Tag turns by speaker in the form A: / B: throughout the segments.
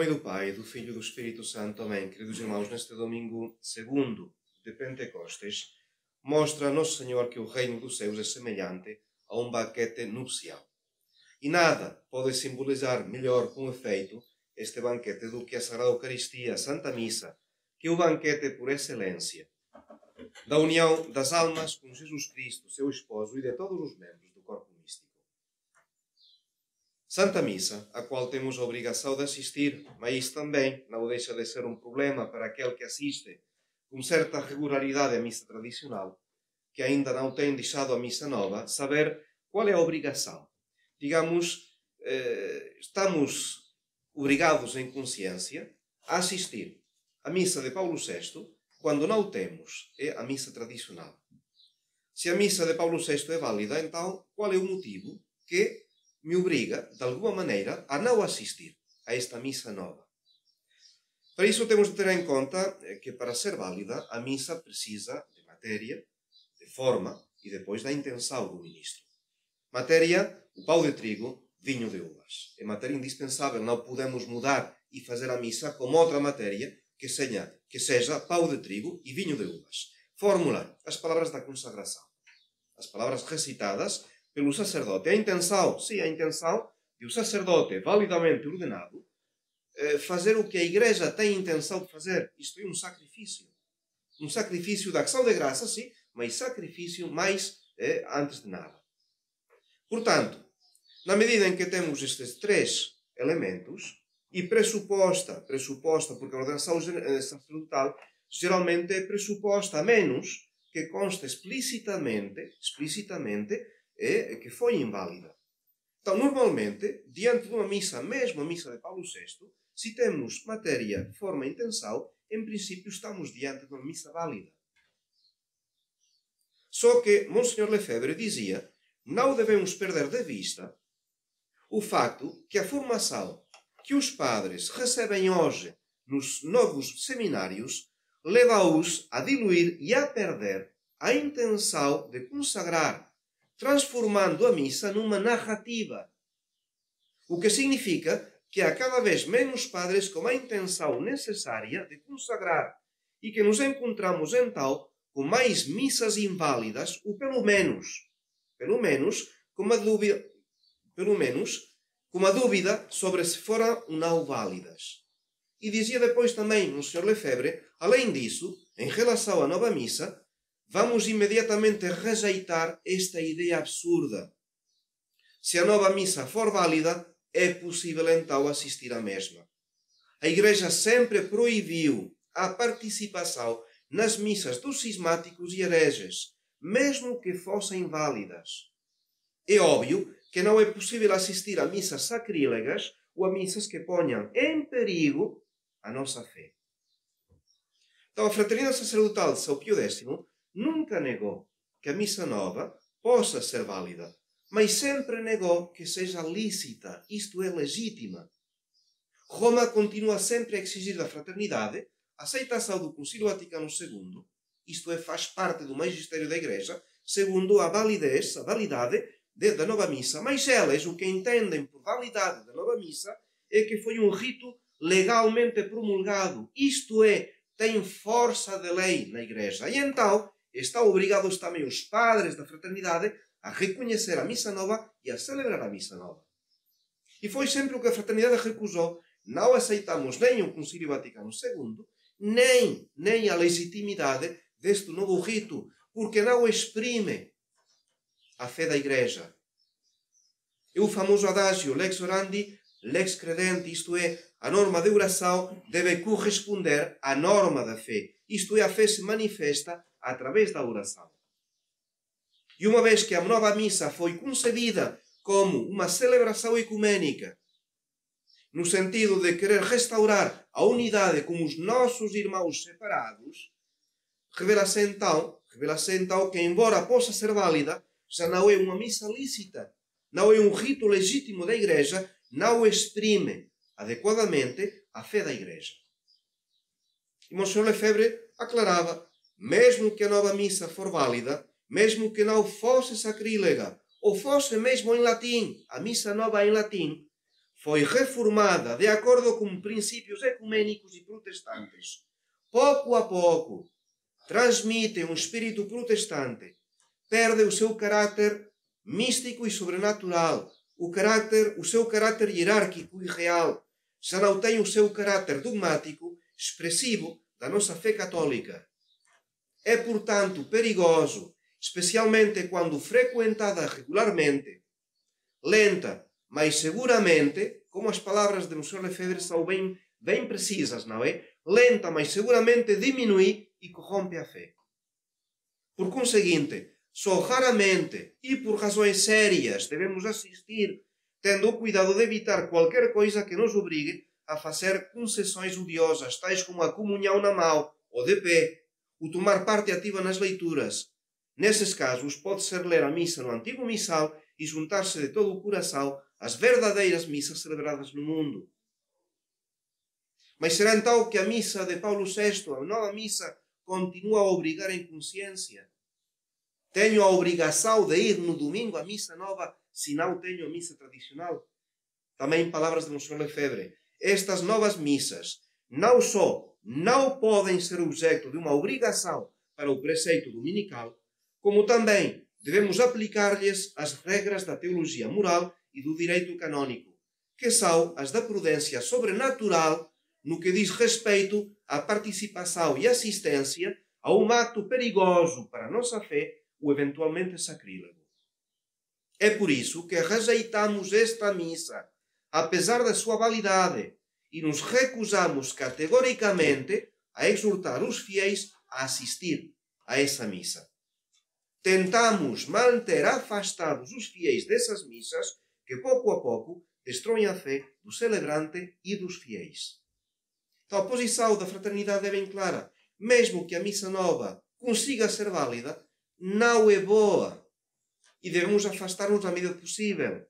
A: nome do Pai, do Filho e do Espírito Santo. Amém. Queridos irmãos, neste domingo segundo de Pentecostes, mostra Nosso Senhor que o reino dos céus é semelhante a um banquete nupcial. E nada pode simbolizar melhor com efeito este banquete do que a Sagrada Eucaristia, a Santa Missa, que é o banquete por excelência da união das almas com Jesus Cristo, seu esposo, e de todos os membros do corpo místico. Santa Missa, a qual temos a obrigação de assistir, mas também não deixa de ser um problema para aquele que assiste com certa regularidade à missa tradicional, que ainda não tem deixado a missa nova, saber qual é a obrigação. Digamos, estamos obrigados em consciência a assistir à missa de Paulo VI quando não temos a missa tradicional. Se a missa de Paulo VI é válida, então qual é o motivo que me obriga, de alguma maneira, a não assistir a esta missa nova? Para isso temos de ter em conta que, para ser válida, a missa precisa de matéria, de forma e depois da intenção do ministro. Matéria, o pão de trigo, vinho de uvas. É matéria indispensável, não podemos mudar e fazer a missa com outra matéria que seja pão de trigo e vinho de uvas. Fórmula, as palavras da consagração. As palavras recitadas pelo sacerdote. A intenção, sim, a intenção de o sacerdote validamente ordenado fazer o que a Igreja tem intenção de fazer. Isto é um sacrifício. Um sacrifício da ação de graça, sim, mas sacrifício mais antes de nada. Portanto, na medida em que temos estes três elementos, e pressuposta, porque a ordenação sacerdotal geralmente é pressuposta, a menos que conste explicitamente, que foi inválida. Então, normalmente, diante de uma missa, mesmo a missa de Paulo VI, se temos matéria, forma e intenção, em princípio estamos diante de uma missa válida. Só que Monsenhor Lefebvre dizia, não devemos perder de vista o facto que a formação que os padres recebem hoje nos novos seminários leva-os a diluir e a perder a intenção de consagrar, transformando a missa numa narrativa. O que significa que há cada vez menos padres com a intenção necessária de consagrar e que nos encontramos então com mais missas inválidas, ou pelo menos com uma dúvida sobre se foram ou não válidas. E dizia depois também o Sr. Lefebvre, além disso, em relação à nova missa, vamos imediatamente rejeitar esta ideia absurda. Se a nova missa for válida, é possível então assistir à mesma. A Igreja sempre proibiu a participação nas missas dos cismáticos e hereges, mesmo que fossem válidas. É óbvio que não é possível assistir a missas sacrílegas ou a missas que ponham em perigo a nossa fé. Então, a Fraternidade Sacerdotal de São Pio X nunca negou que a missa nova possa ser válida, mas sempre negou que seja lícita, isto é, legítima. Roma continua sempre a exigir da fraternidade a aceitação do Concílio Vaticano II, isto é, faz parte do magistério da Igreja, segundo a validade da nova missa, mas elas o que entendem por validade da nova missa é que foi um rito legalmente promulgado, isto é, tem força de lei na Igreja. E então estão obrigados também os padres da fraternidade a reconhecer a missa nova e a celebrar a missa nova. E foi sempre o que a fraternidade recusou. Não aceitamos nem o Concílio Vaticano II, nem a legitimidade deste novo rito, porque não exprime a fé da Igreja. É o famoso adágio lex orandi, lex credenti, isto é, a norma de oração deve corresponder à norma da fé. Isto é, a fé se manifesta através da oração. E uma vez que a nova missa foi concebida como uma celebração ecumênica, no sentido de querer restaurar a unidade com os nossos irmãos separados, revela-se então que, embora possa ser válida, já não é uma missa lícita, não é um rito legítimo da Igreja, não exprime adequadamente a fé da Igreja. E Monsenhor Lefebvre aclarava, mesmo que a nova missa for válida, mesmo que não fosse sacrílega, ou fosse mesmo em latim, a missa nova em latim, foi reformada de acordo com princípios ecumênicos e protestantes, pouco a pouco transmite um espírito protestante, perde o seu caráter místico e sobrenatural, o seu caráter hierárquico e real, já não tem o seu caráter dogmático, expressivo da nossa fé católica. É, portanto, perigoso, especialmente quando frequentada regularmente, lenta, mas seguramente, como as palavras de Monsieur Lefebvre são bem precisas, não é? Lenta, mas seguramente diminui e corrompe a fé. Por conseguinte, só raramente e por razões sérias devemos assistir, tendo o cuidado de evitar qualquer coisa que nos obrigue a fazer concessões odiosas, tais como a comunhão na mão ou de pé, o tomar parte ativa nas leituras. Nesses casos, pode-se ler a missa no antigo missal e juntar-se de todo o coração às verdadeiras missas celebradas no mundo. Mas será então que a missa de Paulo VI, a nova missa, continua a obrigar em consciência? Tenho a obrigação de ir no domingo à missa nova, se não tenho a missa tradicional? Também palavras de Monsieur Lefebvre. Estas novas missas não só não podem ser objeto de uma obrigação para o preceito dominical, como também devemos aplicar-lhes as regras da teologia moral e do direito canônico, que são as da prudência sobrenatural no que diz respeito à participação e assistência a um ato perigoso para a nossa fé, ou eventualmente sacrílego. É por isso que rejeitamos esta missa, apesar da sua validade, e nos recusamos categoricamente a exortar os fiéis a assistir a essa missa. Tentamos manter afastados os fiéis dessas missas que, pouco a pouco, destroem a fé do celebrante e dos fiéis. Então, a posição da fraternidade é bem clara. Mesmo que a missa nova consiga ser válida, não é boa. E devemos afastar-nos na medida possível.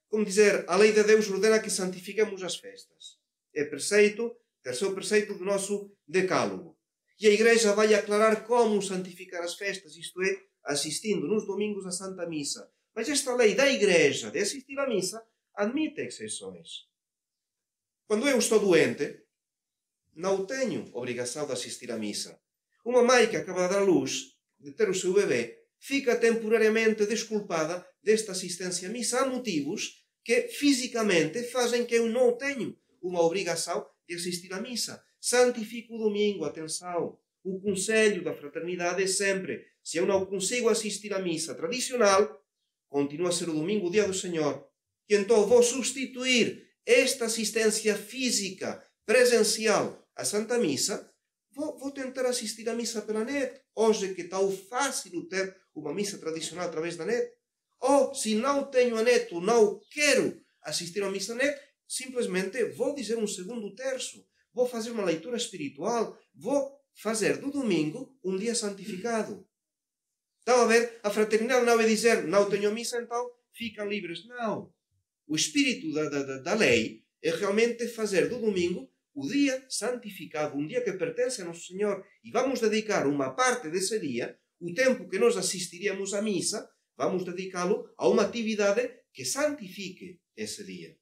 A: Como dizer, a lei de Deus ordena que santifiquemos as festas. É preceito, terceiro preceito do nosso decálogo. E a Igreja vai aclarar como santificar as festas, isto é, assistindo nos domingos à Santa Missa. Mas esta lei da Igreja de assistir à missa admite exceções. Quando eu estou doente, não tenho obrigação de assistir à missa. Uma mãe que acaba de dar luz, de ter o seu bebê, fica temporariamente desculpada desta assistência à missa. Há motivos que fisicamente fazem que eu não tenha uma obrigação de assistir à missa. Santifico o domingo, atenção. O conselho da fraternidade é sempre, se eu não consigo assistir à missa tradicional, continua a ser o domingo o dia do Senhor. E então vou substituir esta assistência física, presencial, à Santa Missa, vou tentar assistir à missa pela net. Hoje que está fácil ter uma missa tradicional através da net. Ou, se não tenho a net ou não quero assistir à missa net, simplesmente vou dizer um segundo terço. Vou fazer uma leitura espiritual. Vou fazer do domingo um dia santificado. Estão a ver? A fraternidade não é dizer, não tenho missa, então ficam livres. Não. O espírito da lei é realmente fazer do domingo o dia santificado, um dia que pertence a Nosso Senhor. E vamos dedicar uma parte desse dia, o tempo que nós assistiríamos à missa, vamos dedicá-lo a uma atividade que santifique esse dia.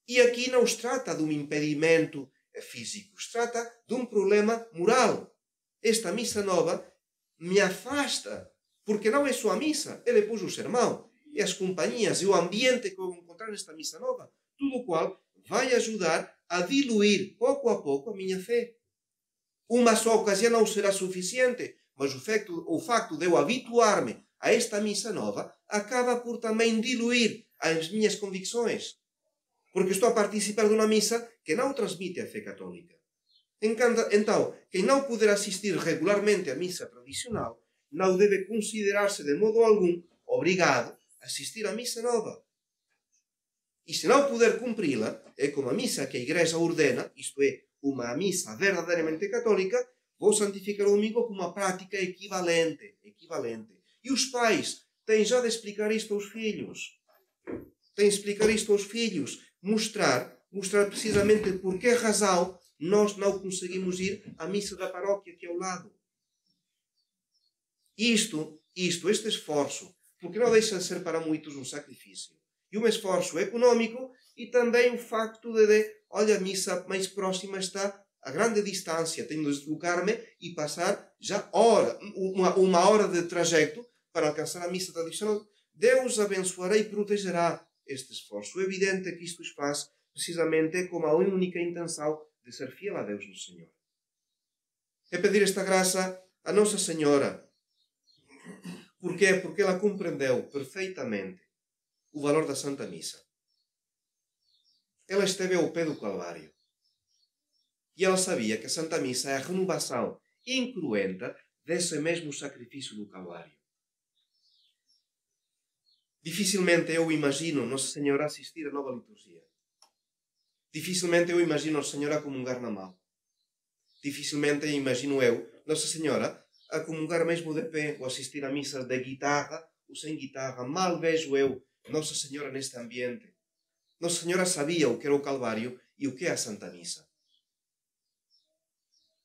A: E aqui não se trata de um impedimento físico, se trata de um problema moral. Esta missa nova me afasta, porque não é só a missa, é depois o sermão, é as companhias, é o ambiente que eu vou encontrar nesta missa nova, tudo o qual vai ajudar a diluir pouco a pouco a minha fé. Uma só ocasião não será suficiente, mas o facto de eu habituar-me a esta missa nova acaba por também diluir as minhas convicções, porque estou a participar de uma missa que não transmite a fé católica. Então, quem não puder assistir regularmente à missa tradicional não deve considerar-se de modo algum obrigado a assistir à missa nova. E se não puder cumpri-la, é como a missa que a Igreja ordena, isto é, uma missa verdadeiramente católica, vou santificar o domingo com uma prática equivalente. E os pais têm já de explicar isto aos filhos. Mostrar precisamente por que razão nós não conseguimos ir à missa da paróquia aqui ao lado. Este esforço porque não deixa de ser para muitos um sacrifício. E um esforço econômico e também o facto olha, a missa mais próxima está a grande distância, tenho de deslocar-me e passar já uma hora de trajeto para alcançar a missa tradicional. Deus abençoará e protegerá este esforço. É evidente que isto os faz precisamente com a única intenção de ser fiel a Deus no Senhor. É pedir esta graça a Nossa Senhora. Porquê? Porque ela compreendeu perfeitamente o valor da Santa Missa. Ela esteve ao pé do Calvário. E ela sabia que a Santa Missa é a renovação incruenta desse mesmo sacrifício do Calvário. Dificilmente eu imagino Nossa Senhora assistir à nova liturgia. Dificilmente eu imagino a Senhora a comungar na mão. Dificilmente imagino eu Nossa Senhora a comungar mesmo de pé ou assistir a missas de guitarra ou sem guitarra. Mal vejo eu Nossa Senhora neste ambiente. Nossa Senhora sabia o que era o Calvário e o que é a Santa Missa.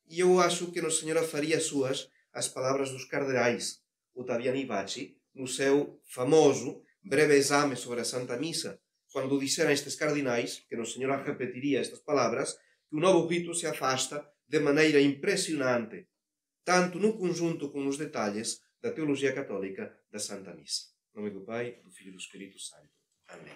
A: E eu acho que Nossa Senhora faria suas as palavras dos cardeais Ottaviano e Bacci no seu famoso breve exame sobre a Santa Missa, quando disseram estes cardinais, que Nossa Senhora repetiria estas palavras, que o novo rito se afasta de maneira impressionante, tanto no conjunto como nos detalhes da teologia católica da Santa Missa. Em nome do Pai, do Filho e do Espírito Santo. Amém.